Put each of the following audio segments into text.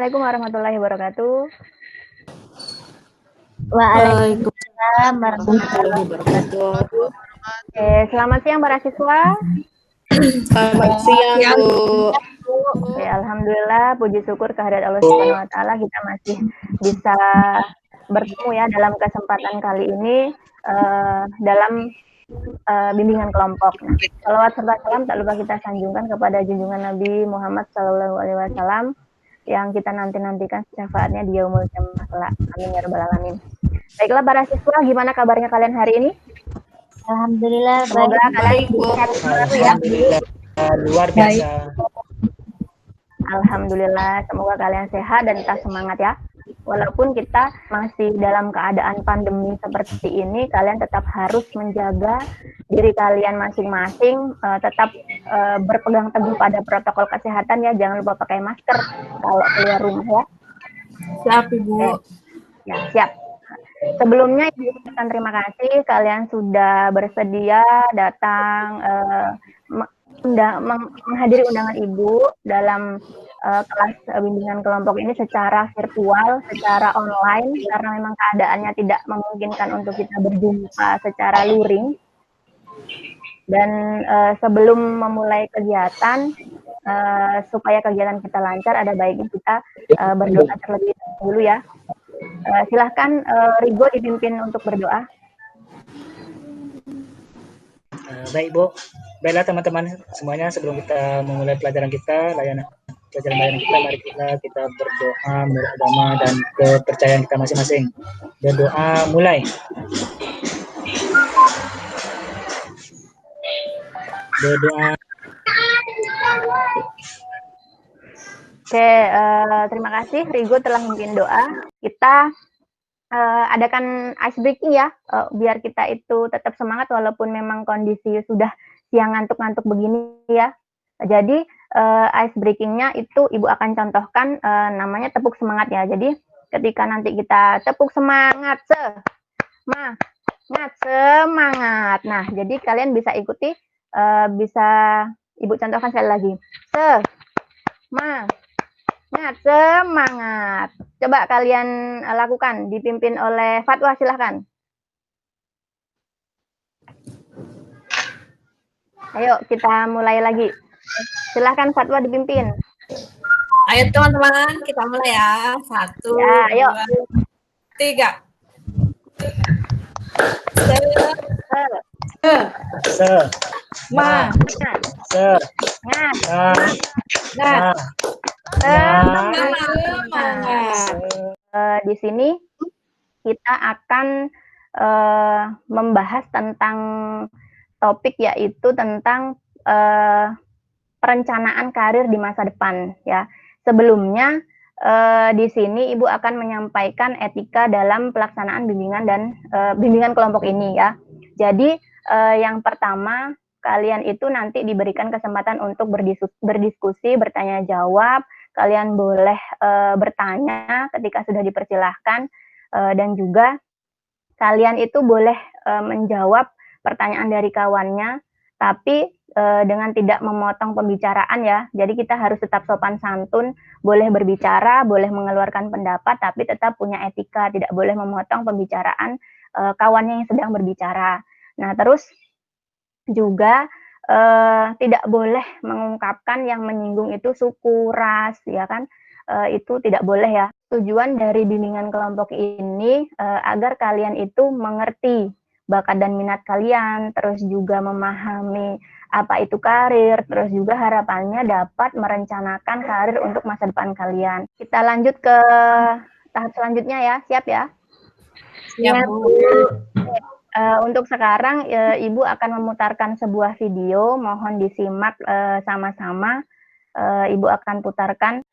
Assalamualaikum warahmatullahi wabarakatuh. Waalaikumsalam warahmatullahi wabarakatuh. Oke, selamat siang para siswa. Selamat siang, Bu. Oke, alhamdulillah, puji syukur kehadirat Allah Subhanahu wa taala kita masih bisa bertemu ya dalam kesempatan kali ini dalam bimbingan kelompok. Nah, salawat serta salam tak lupa kita sanjungkan kepada junjungan Nabi Muhammad SAW yang kita nanti-nantikan syafaatnya di yaumul kiamah kelak. Amin ya rabbal alamin. Baiklah para siswa, gimana kabarnya kalian hari ini? Alhamdulillah Semoga kalian sehat selalu ya. Luar biasa. Alhamdulillah, semoga kalian sehat dan tetap semangat ya. Walaupun kita masih dalam keadaan pandemi seperti ini, kalian tetap harus menjaga diri kalian masing-masing, tetap berpegang teguh pada protokol kesehatan ya, jangan lupa pakai masker kalau keluar rumah ya. Siap, Ibu. Ya, siap. Sebelumnya Ibu ucapkan terima kasih kalian sudah bersedia datang menghadiri undangan Ibu dalam kelas bimbingan kelompok ini secara virtual, secara online, karena memang keadaannya tidak memungkinkan untuk kita berjumpa secara luring. Dan sebelum memulai kegiatan, supaya kegiatan kita lancar, ada baiknya kita berdoa terlebih dahulu ya. Silahkan Rigo dipimpin untuk berdoa. Baik Bu, baiklah teman-teman semuanya, sebelum kita memulai pelajaran kita, layanan kita, mari kita berdoa menurut agama dan kepercayaan kita masing-masing. Berdoa mulai. Berdoa. Oke, terima kasih Rigo telah memimpin doa. Kita adakan ice breaking ya, biar kita itu tetap semangat walaupun memang kondisi sudah siang ngantuk-ngantuk begini ya. Jadi ice breakingnya itu Ibu akan contohkan namanya tepuk semangat ya. Jadi ketika nanti kita tepuk semangat, semangat. Nah, jadi kalian bisa ikuti, bisa Ibu contohkan sekali lagi. Semangat. Coba kalian lakukan, dipimpin oleh Fatwa, silahkan. Ayo kita mulai lagi. Silahkan Fatwa dipimpin. Ayo teman-teman, kita mulai ya. 1, ya, ayo. 2, 3. Di sini kita akan membahas tentang topik yaitu tentang perencanaan karir di masa depan ya. Sebelumnya di sini Ibu akan menyampaikan etika dalam pelaksanaan bimbingan dan bimbingan kelompok ini ya. Jadi yang pertama, kalian itu nanti diberikan kesempatan untuk berdiskusi, bertanya jawab. Kalian boleh bertanya ketika sudah dipersilahkan, dan juga kalian itu boleh menjawab pertanyaan dari kawannya, tapi dengan tidak memotong pembicaraan ya. Jadi kita harus tetap sopan santun, boleh berbicara, boleh mengeluarkan pendapat, tapi tetap punya etika, tidak boleh memotong pembicaraan kawannya yang sedang berbicara. Nah, terus juga tidak boleh mengungkapkan yang menyinggung itu suku, ras, ya kan? Itu tidak boleh ya. Tujuan dari bimbingan kelompok ini agar kalian itu mengerti bakat dan minat kalian, terus juga memahami apa itu karir, terus juga harapannya dapat merencanakan karir untuk masa depan kalian. Kita lanjut ke tahap selanjutnya ya, siap ya? Siap, Bu. Untuk sekarang Ibu akan memutarkan sebuah video, mohon disimak sama-sama. Ibu akan putarkan.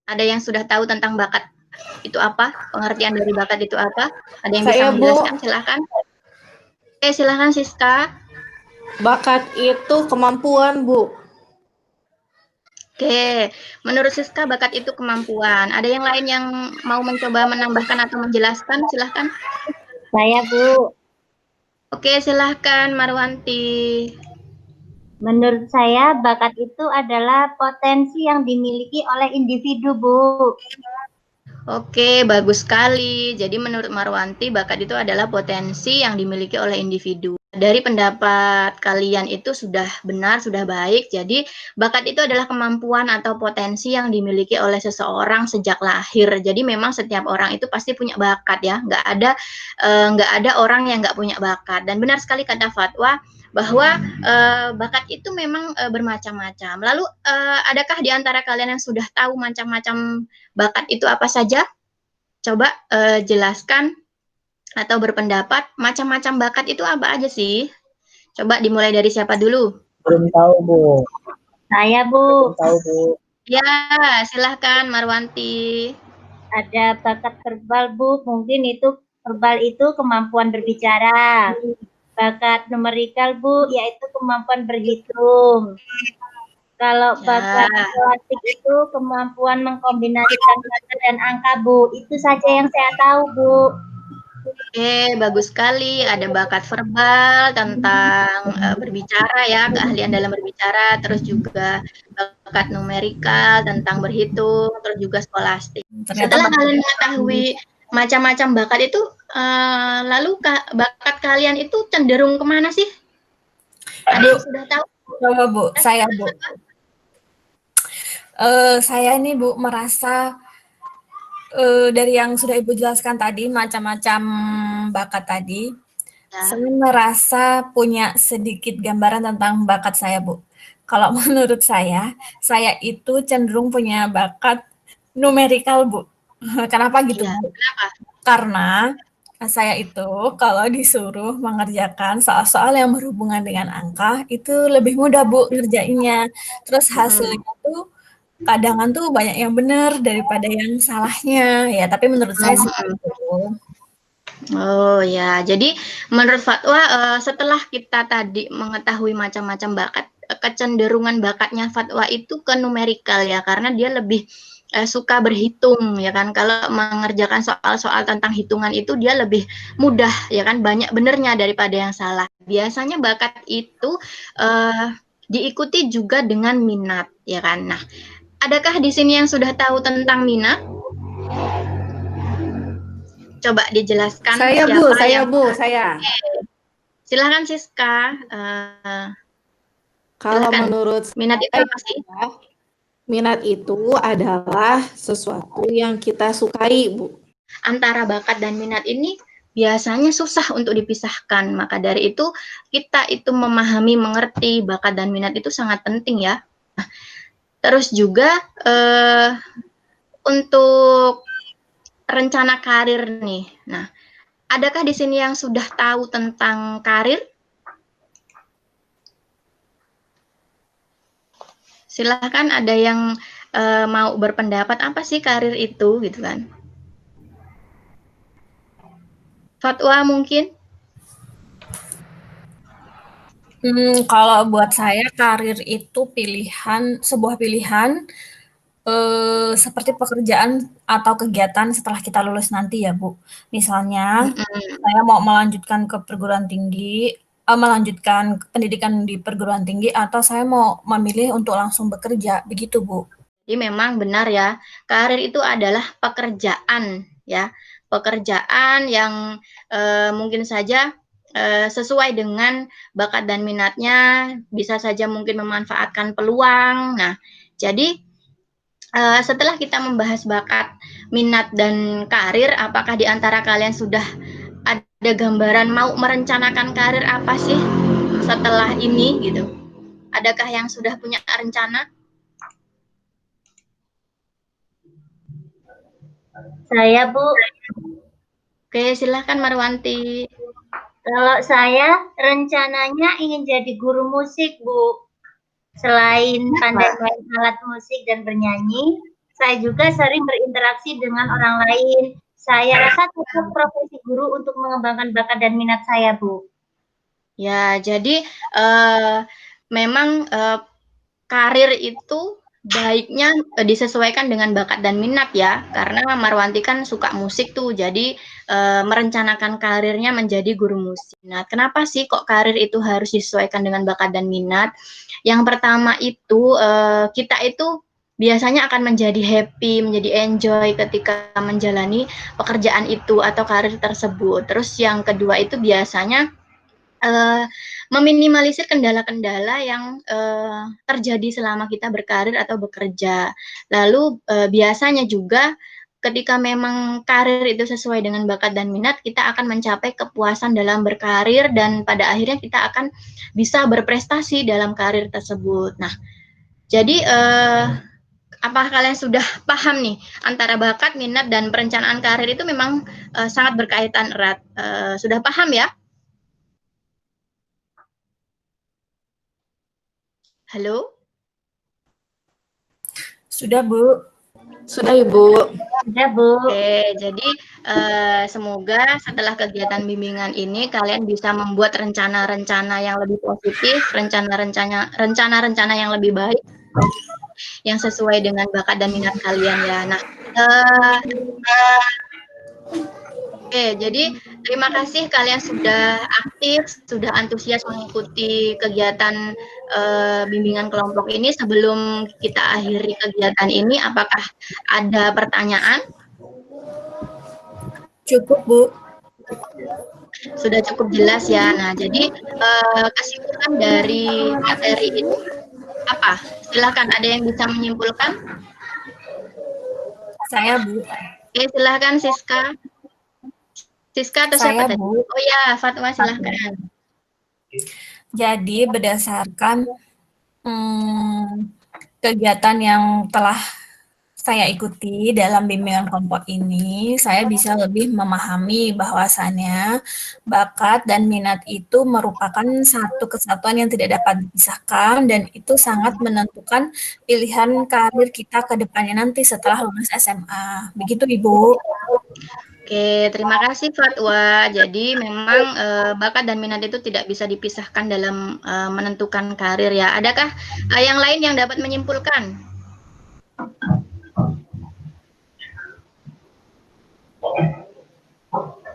Ada yang sudah tahu tentang bakat itu apa? Pengertian dari bakat itu apa? Ada yang Saya, bisa Bu. menjelaskan? Silahkan. Oke, silahkan Siska. Bakat itu kemampuan, Bu. Oke, menurut Siska bakat itu kemampuan. Ada yang lain yang mau mencoba menambahkan atau menjelaskan? Silahkan. Saya, Bu. Oke, silahkan Marwanti. Menurut saya, bakat itu adalah potensi yang dimiliki oleh individu, Bu. Oke, bagus sekali. Jadi menurut Marwanti, bakat itu adalah potensi yang dimiliki oleh individu. Dari pendapat kalian itu sudah benar, sudah baik. Jadi bakat itu adalah kemampuan atau potensi yang dimiliki oleh seseorang sejak lahir. Jadi memang setiap orang itu pasti punya bakat ya. Nggak ada orang yang nggak punya bakat. Dan benar sekali kata Fatwa bahwa bakat itu memang bermacam-macam. Lalu adakah di antara kalian yang sudah tahu macam-macam bakat itu apa saja? Coba jelaskan atau berpendapat macam-macam bakat itu apa aja sih? Coba dimulai dari siapa dulu? Belum tahu, Bu. Saya, Bu. Belum tahu, Bu. Ya, silahkan Marwanti. Ada bakat verbal, Bu. Mungkin itu verbal itu kemampuan berbicara. Bakat numerikal, Bu, yaitu kemampuan berhitung. Kalau bakat klasik itu kemampuan mengkombinasikan kata dan angka, Bu. Itu saja yang saya tahu, Bu. Oke, bagus sekali. Ada bakat verbal tentang berbicara ya, keahlian dalam berbicara, terus juga bakat numerikal tentang berhitung, terus juga skolastik. Setelah kalian mengetahui macam-macam bakat itu, lalu bakat kalian itu cenderung kemana sih? Ada yang sudah tahu? Coba, Bu. Saya, Bu. Saya ini, Bu, merasa dari yang sudah Ibu jelaskan tadi, macam-macam bakat tadi, saya merasa punya sedikit gambaran tentang bakat saya, Bu. Kalau menurut saya itu cenderung punya bakat numerikal, Bu. Kenapa gitu, Ya, Bu? kenapa? Karena saya itu kalau disuruh mengerjakan soal-soal yang berhubungan dengan angka, itu lebih mudah, Bu, ngerjainnya. Terus hasilnya tuh kadang tuh banyak yang benar daripada yang salahnya. Ya, tapi menurut saya sih itu. Oh ya, jadi menurut Fatwa setelah kita tadi mengetahui macam-macam bakat, kecenderungan bakatnya Fatwa itu ke numerikal ya, karena dia lebih suka berhitung ya kan. Kalau mengerjakan soal-soal tentang hitungan itu dia lebih mudah ya kan, banyak benernya daripada yang salah. Biasanya bakat itu diikuti juga dengan minat ya kan. Nah, adakah di sini yang sudah tahu tentang minat? Coba dijelaskan. Saya, Bu, saya. Silahkan Siska. Kalau Silakan. menurut Minat itu apa sih? Minat itu adalah sesuatu yang kita sukai, Bu. Antara bakat dan minat ini biasanya susah untuk dipisahkan. Maka dari itu kita itu memahami, mengerti bakat dan minat itu sangat penting ya. Terus juga untuk rencana karir nih. Nah, adakah di sini yang sudah tahu tentang karir? Silahkan, ada yang mau berpendapat apa sih karir itu gitu kan? Fatwa mungkin? Kalau buat saya karir itu sebuah pilihan seperti pekerjaan atau kegiatan setelah kita lulus nanti ya, Bu. Misalnya, saya mau melanjutkan ke perguruan tinggi, melanjutkan pendidikan di perguruan tinggi, atau saya mau memilih untuk langsung bekerja, begitu, Bu. Jadi memang benar ya, karir itu adalah pekerjaan ya, pekerjaan yang mungkin saja sesuai dengan bakat dan minatnya, bisa saja mungkin memanfaatkan peluang. Nah, jadi setelah kita membahas bakat, minat, dan karir, apakah di antara kalian sudah ada gambaran mau merencanakan karir apa sih setelah ini gitu? Adakah yang sudah punya rencana? Saya, Bu. Oke, silahkan Marwanti. Kalau saya rencananya ingin jadi guru musik, Bu. Selain pandai main alat musik dan bernyanyi, saya juga sering berinteraksi dengan orang lain. Saya rasa cukup profesi guru untuk mengembangkan bakat dan minat saya, Bu. Ya, jadi memang karir itu baiknya disesuaikan dengan bakat dan minat ya, karena Marwanti kan suka musik tuh, jadi merencanakan karirnya menjadi guru musik. Nah, kenapa sih kok karir itu harus disesuaikan dengan bakat dan minat? Yang pertama itu kita itu biasanya akan menjadi happy, menjadi enjoy ketika menjalani pekerjaan itu atau karir tersebut. Terus yang kedua itu biasanya meminimalisir kendala-kendala yang terjadi selama kita berkarir atau bekerja. Lalu biasanya juga ketika memang karir itu sesuai dengan bakat dan minat, kita akan mencapai kepuasan dalam berkarir dan pada akhirnya kita akan bisa berprestasi dalam karir tersebut. Nah, jadi apakah kalian sudah paham nih antara bakat, minat, dan perencanaan karir itu memang sangat berkaitan erat? Sudah paham ya? Halo? Sudah, Bu. Sudah, Ibu. Sudah, Bu. Oke, jadi semoga setelah kegiatan bimbingan ini kalian bisa membuat rencana-rencana yang lebih positif, rencana-rencana yang lebih baik, yang sesuai dengan bakat dan minat kalian ya. Nah, oke, jadi terima kasih kalian sudah aktif, sudah antusias mengikuti kegiatan bimbingan kelompok ini. Sebelum kita akhiri kegiatan ini, apakah ada pertanyaan? Cukup, Bu. Sudah cukup jelas ya. Nah, jadi kesimpulan dari materi ini apa? Silakan, ada yang bisa menyimpulkan? Saya, Bu. Oke, silakan Siska. Siska atau Saya, siapa tadi? Bu. Oh ya, Fatma silakan. Jadi berdasarkan kegiatan yang telah saya ikuti dalam bimbingan kelompok ini, saya bisa lebih memahami bahwasannya bakat dan minat itu merupakan satu kesatuan yang tidak dapat dipisahkan dan itu sangat menentukan pilihan karir kita ke depannya nanti setelah lulus SMA. Begitu, Ibu. Oke, terima kasih Fatwa. Jadi memang bakat dan minat itu tidak bisa dipisahkan dalam menentukan karir ya. Adakah yang lain yang dapat menyimpulkan?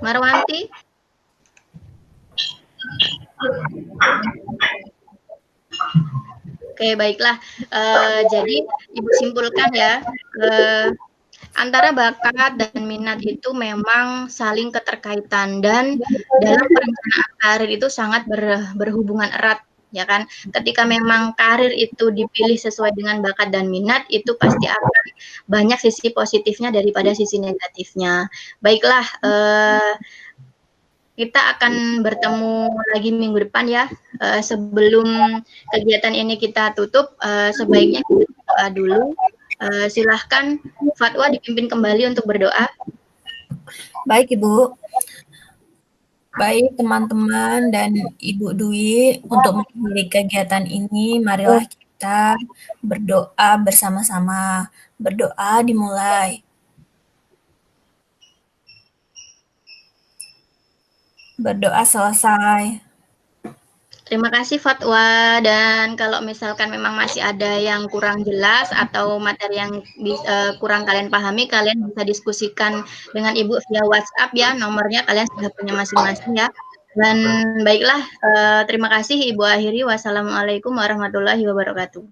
Marwanti? Oke, baiklah. Jadi Ibu simpulkan ya, antara bakat dan minat itu memang saling keterkaitan dan dalam perencanaan karir itu sangat berhubungan erat, ya kan? Ketika memang karir itu dipilih sesuai dengan bakat dan minat, itu pasti akan banyak sisi positifnya daripada sisi negatifnya. Baiklah, kita akan bertemu lagi minggu depan ya. Sebelum kegiatan ini kita tutup, sebaiknya kita berdoa dulu. Silahkan Fatwa dipimpin kembali untuk berdoa. Baik, Ibu. Baik, teman-teman dan Ibu Dwi, untuk mengakhiri kegiatan ini, marilah kita berdoa bersama-sama. Berdoa dimulai. Berdoa selesai. Terima kasih Fatwa, dan kalau misalkan memang masih ada yang kurang jelas atau materi yang kurang kalian pahami, kalian bisa diskusikan dengan Ibu via WhatsApp ya, nomornya kalian sudah punya masing-masing ya. Dan baiklah, terima kasih Ibu akhiri. Wassalamualaikum warahmatullahi wabarakatuh.